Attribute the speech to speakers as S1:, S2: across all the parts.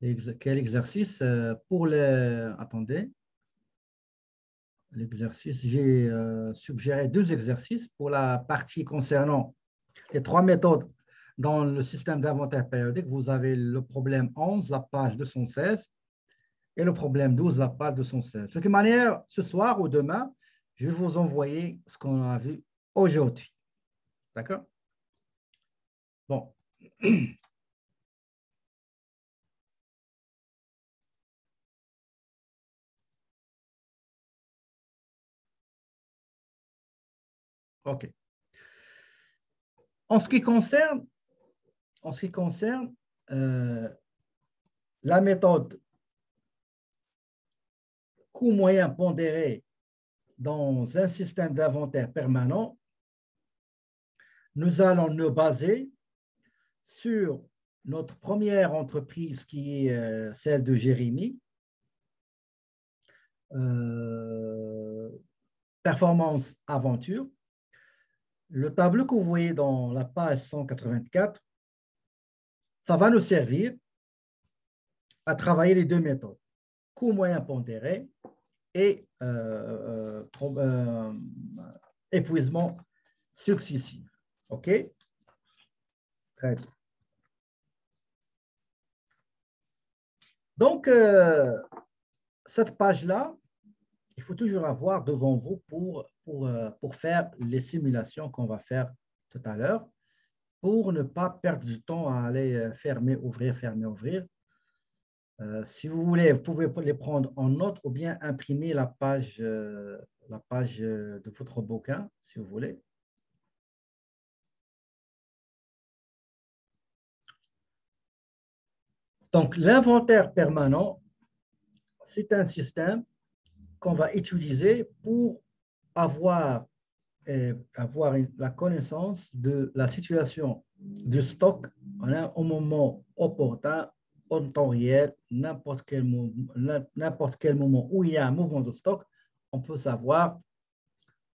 S1: Quel exercice pour les... Attendez. L'exercice, j'ai suggéré 2 exercices pour la partie concernant les 3 méthodes dans le système d'inventaire périodique. Vous avez le problème 11, la page 216, et le problème 12, la page 216. De toute manière, ce soir ou demain, je vais vous envoyer ce qu'on a vu aujourd'hui. D'accord? Bon. OK. En ce qui concerne la méthode coût moyen pondéré dans un système d'inventaire permanent, nous allons nous baser sur notre première entreprise qui est celle de Jérémy, Performance Aventure. Le tableau que vous voyez dans la page 184, ça va nous servir à travailler les 2 méthodes, coût moyen pondéré et épuisement successif. OK? Très bien. Donc, cette page-là, il faut toujours avoir devant vous pour faire les simulations qu'on va faire tout à l'heure, pour ne pas perdre du temps à aller fermer, ouvrir, fermer, ouvrir. Si vous voulez, vous pouvez les prendre en note ou bien imprimer la page de votre bouquin, si vous voulez. Donc, l'inventaire permanent, c'est un système qu'on va utiliser pour avoir la connaissance de la situation du stock au moment opportun, en temps réel, n'importe quel moment où il y a un mouvement de stock, on peut savoir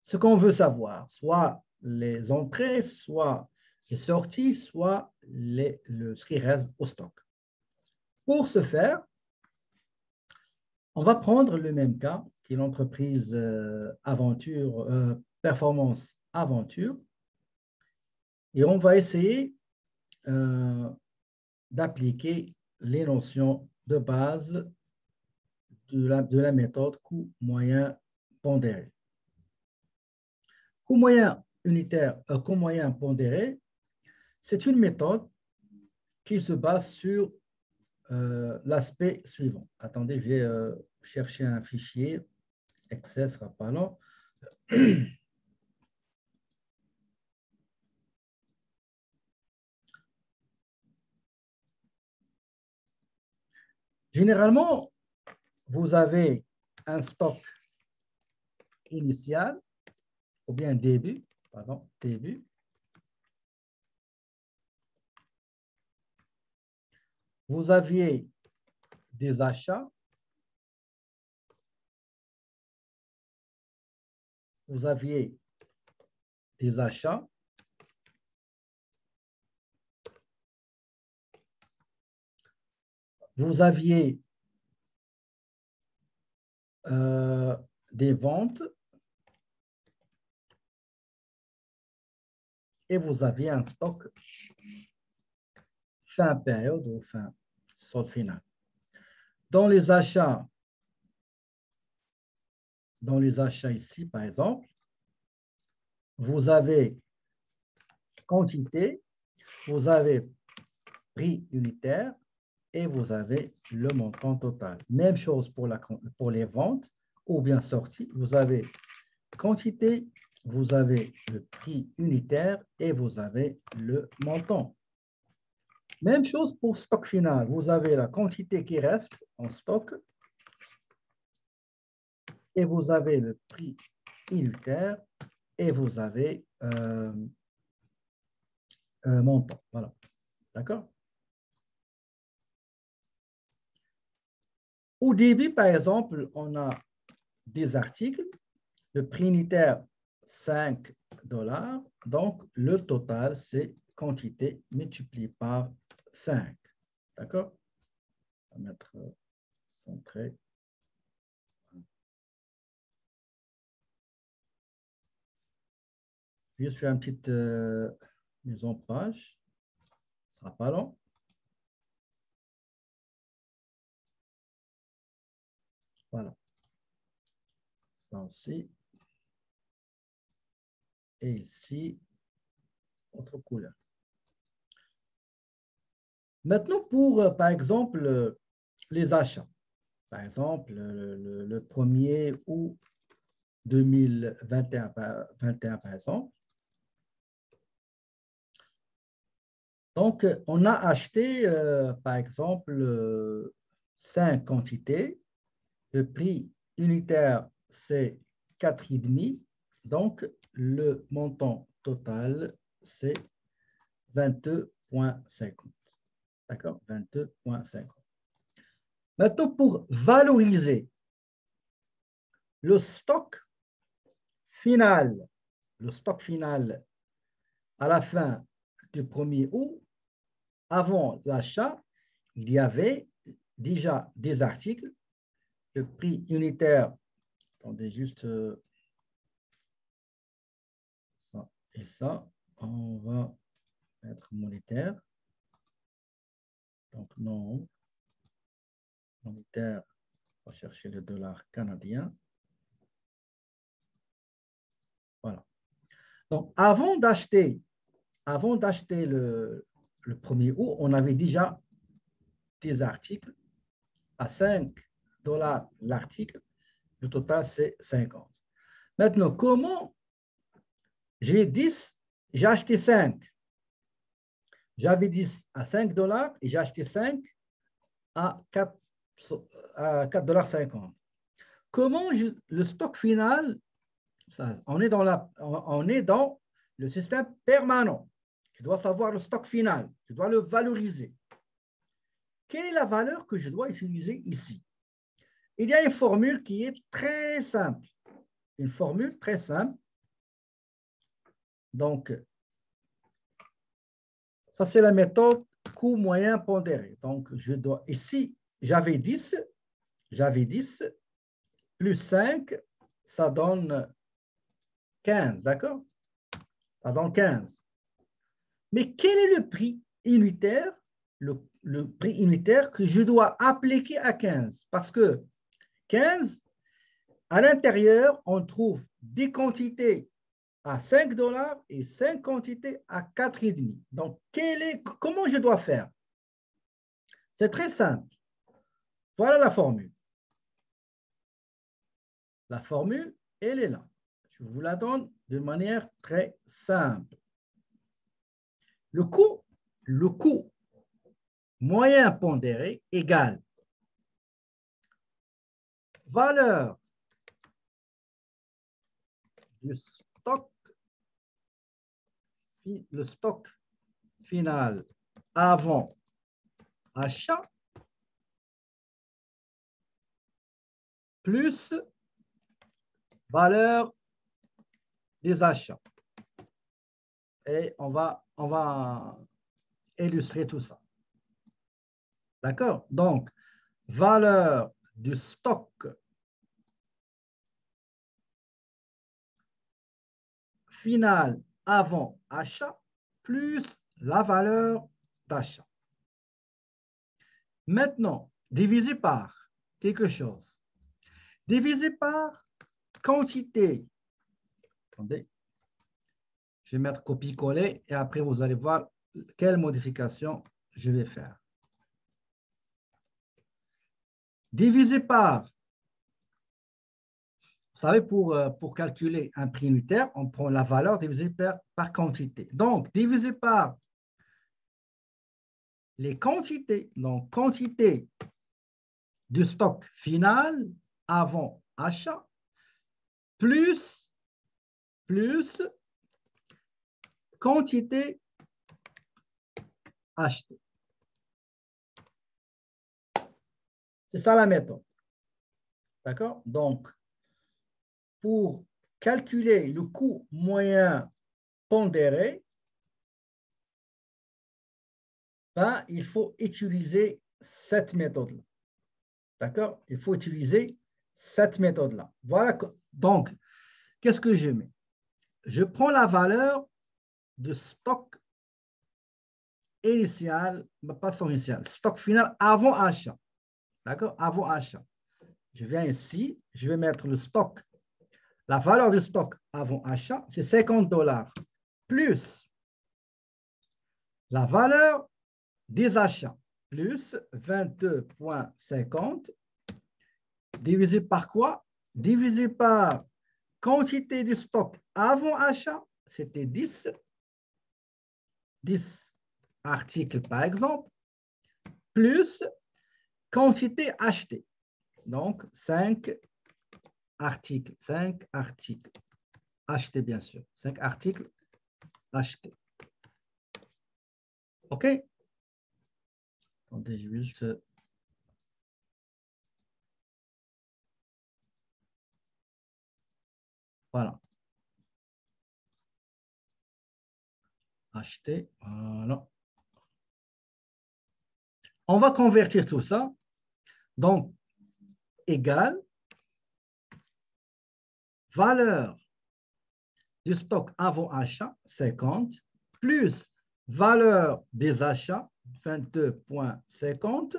S1: ce qu'on veut savoir, soit les entrées, soit les sorties, soit ce qui reste au stock. Pour ce faire, on va prendre le même cas qui est l'entreprise Performance Aventure et on va essayer d'appliquer les notions de base de la méthode coût moyen pondéré. Coût moyen coût moyen pondéré, c'est une méthode qui se base sur l'aspect suivant. Attendez, je vais chercher un fichier. Excel sera pas long. Généralement, vous avez un stock initial ou bien début, pardon, début. Vous aviez des achats. Vous aviez des achats. Vous aviez des ventes et vous aviez un stock fin période ou fin solde final. Dans les achats ici, par exemple, vous avez quantité, vous avez prix unitaire et vous avez le montant total. Même chose pour les ventes ou bien sorties. Vous avez quantité, vous avez le prix unitaire et vous avez le montant. Même chose pour stock final. Vous avez la quantité qui reste en stock et vous avez le prix unitaire et vous avez montant. Voilà. D'accord? Au début, par exemple, on a des articles. Le prix unitaire, 5 $. Donc, le total, c'est quantité multiplié par 5. D'accord? On va mettre centré. Juste faire une petite mise en page. Ce ne sera pas long. Voilà. Ça aussi. Et ici, autre couleur. Maintenant, pour, par exemple, les achats. Par exemple, le 1er août 2021, par exemple. Donc, on a acheté, par exemple, 5 quantités. Le prix unitaire, c'est 4,5. Donc, le montant total, c'est 22,50. D'accord? 22,50. Maintenant, pour valoriser le stock final à la fin du 1er août, avant l'achat, il y avait déjà des articles. Le prix unitaire, attendez juste ça et ça, on va mettre monétaire. Donc non, monétaire, on va chercher le dollar canadien. Voilà. Donc avant d'acheter le 1er août, on avait déjà des articles à 5 $ l'article. Le total, c'est 50. Maintenant, comment j'ai acheté 5. J'avais 10 à 5 $ et j'ai acheté 5 à 4,50 $. Comment le stock final, on est dans le système permanent. Je dois savoir le stock final. Je dois le valoriser. Quelle est la valeur que je dois utiliser ici? Il y a une formule qui est très simple. Une formule très simple. Donc, ça, c'est la méthode coût moyen pondéré. Donc, je dois, ici, j'avais 10 plus 5, ça donne 15, d'accord? Ça donne 15. Mais quel est le prix unitaire, le prix unitaire que je dois appliquer à 15? Parce que 15, à l'intérieur, on trouve des quantités à 5 $ et 5 quantités à 4,5. Donc, comment je dois faire? C'est très simple. Voilà la formule. La formule, elle est là. Je vous la donne de manière très simple. Le coût moyen pondéré égale valeur du stock, le stock final avant achat plus valeur des achats. Et on va illustrer tout ça. D'accord? Donc, valeur du stock final avant achat plus la valeur d'achat. Maintenant, divisé par quelque chose. Divisé par quantité. Attendez. Je vais mettre copier-coller et après vous allez voir quelle modification je vais faire. Divisé par, vous savez, pour calculer un prix unitaire, on prend la valeur divisée par quantité. Donc, divisé par les quantités, donc quantité du stock final avant achat, plus quantité achetée. C'est ça la méthode. D'accord? Donc, pour calculer le coût moyen pondéré, ben, il faut utiliser cette méthode-là. D'accord? Il faut utiliser cette méthode-là. Voilà. Donc, qu'est-ce que je mets? Je prends la valeur de stock initial, pas son initial, stock final avant achat. D'accord? Avant achat. Je viens ici, je vais mettre le stock. La valeur du stock avant achat, c'est 50 $, plus la valeur des achats, plus 22,50, divisé par quoi? Divisé par quantité du stock avant achat, c'était 10 articles par exemple, plus quantité achetée. Donc, 5 articles achetés, bien sûr. 5 articles achetés. OK? Attendez, je vais juste... Voilà. Acheter. Voilà. On va convertir tout ça. Donc, égal valeur du stock avant achat, 50, plus valeur des achats, 22,50.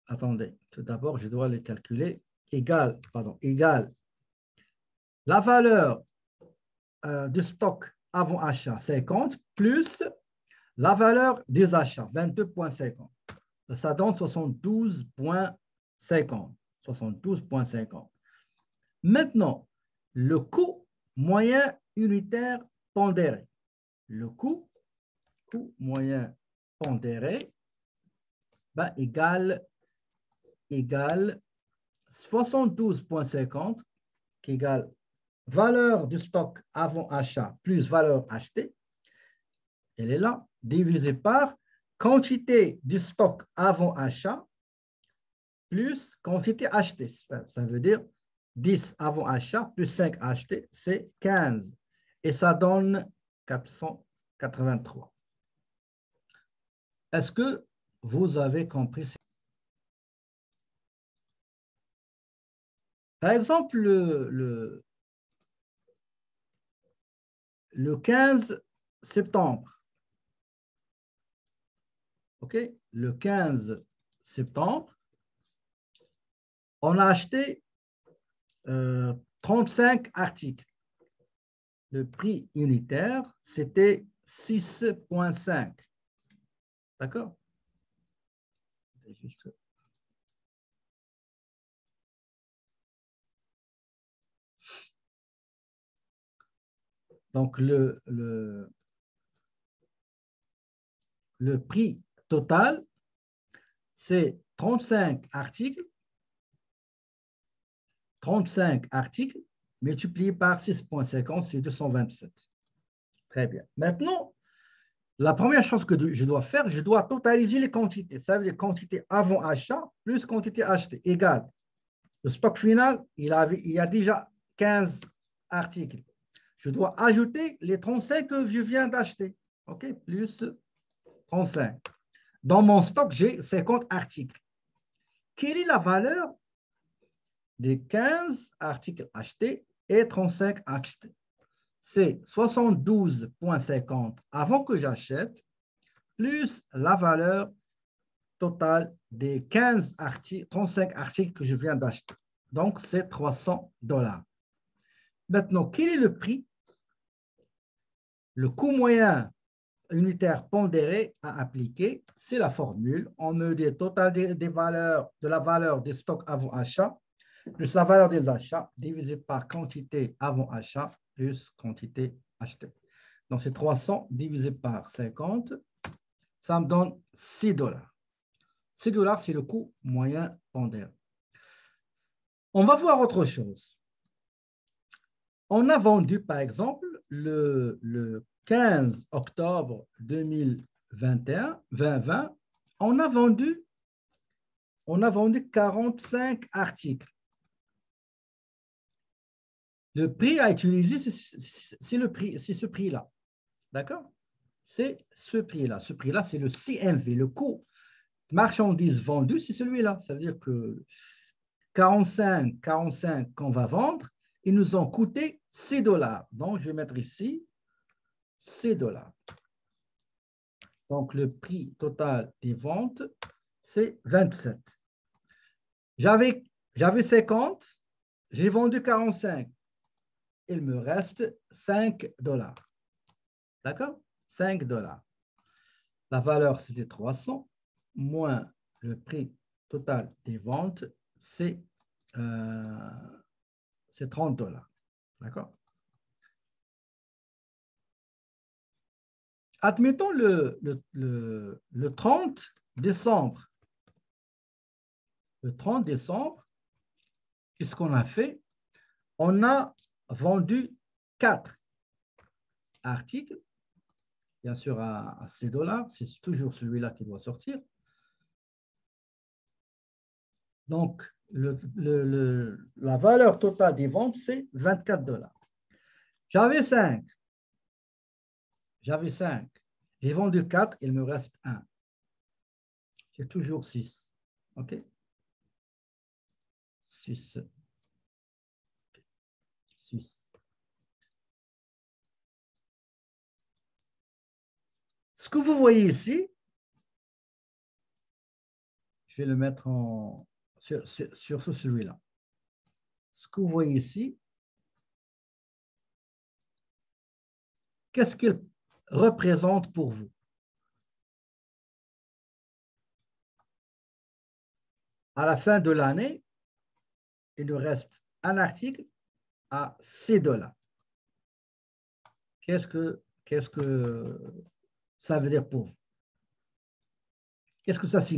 S1: Attendez, tout d'abord, je dois les calculer. Égal la valeur du stock avant achat, 50, plus la valeur des achats, 22,50. Ça donne 72,50. 72,50. Maintenant, le coût moyen unitaire pondéré. Le coût moyen pondéré égale 72,50 qui égale valeur du stock avant achat plus valeur achetée. Elle est là, divisé par quantité du stock avant achat plus quantité achetée. Ça veut dire 10 avant achat plus 5 achetés, c'est 15. Et ça donne 483. Est-ce que vous avez compris? Par exemple, le 15 septembre, OK? Le 15 septembre, on a acheté 35 articles. Le prix unitaire, c'était 6,5. D'accord? Donc, le prix total, c'est 35 articles multiplié par 6,50, c'est 227. Très bien. Maintenant, la première chose que je dois faire, je dois totaliser les quantités. Ça veut dire quantité avant achat plus quantité achetée égale. Le stock final, il y a déjà 15 articles. Je dois ajouter les 35 que je viens d'acheter. OK? Plus 35. Dans mon stock, j'ai 50 articles. Quelle est la valeur des 15 articles achetés et 35 achetés? C'est 72,50 avant que j'achète, plus la valeur totale des 15 articles, 35 articles que je viens d'acheter. Donc, c'est 300 $. Maintenant, quel est le prix? Le coût moyen unitaire pondéré à appliquer, c'est la formule. On me dit le total des valeurs, de la valeur des stocks avant achat, plus la valeur des achats, divisé par quantité avant achat, plus quantité achetée. Donc, c'est 300 divisé par 50. Ça me donne 6 $. 6 $, c'est le coût moyen pondéré. On va voir autre chose. On a vendu, par exemple, le 15 octobre 2020, on a vendu 45 articles. Le prix à utiliser, c'est ce prix-là. D'accord? C'est ce prix-là. Ce prix-là, c'est le CMV, le coût marchandise vendue, c'est celui-là. Ça veut dire que 45 qu'on va vendre, ils nous ont coûté 6 $. Donc, je vais mettre ici 6 $. Donc, le prix total des ventes, c'est 27. J'avais 50, j'ai vendu 45. Il me reste 5 $. D'accord? 5 $. La valeur, c'était 300, moins le prix total des ventes, c'est 30 $. D'accord? Admettons le 30 décembre. Le 30 décembre, qu'est-ce qu'on a fait? On a vendu 4 articles, bien sûr à 6 $. C'est toujours celui-là qui doit sortir. Donc, la valeur totale des ventes, c'est 24 $. J'avais 5. J'ai vendu 4, il me reste 1. J'ai toujours 6. OK? 6. 6. Ce que vous voyez ici, je vais le mettre sur celui-là. Ce que vous voyez ici, qu'est-ce qu'il représente pour vous? À la fin de l'année, il nous reste un article à 6 $. Qu'est-ce que ça veut dire pour vous? Qu'est-ce que ça signifie?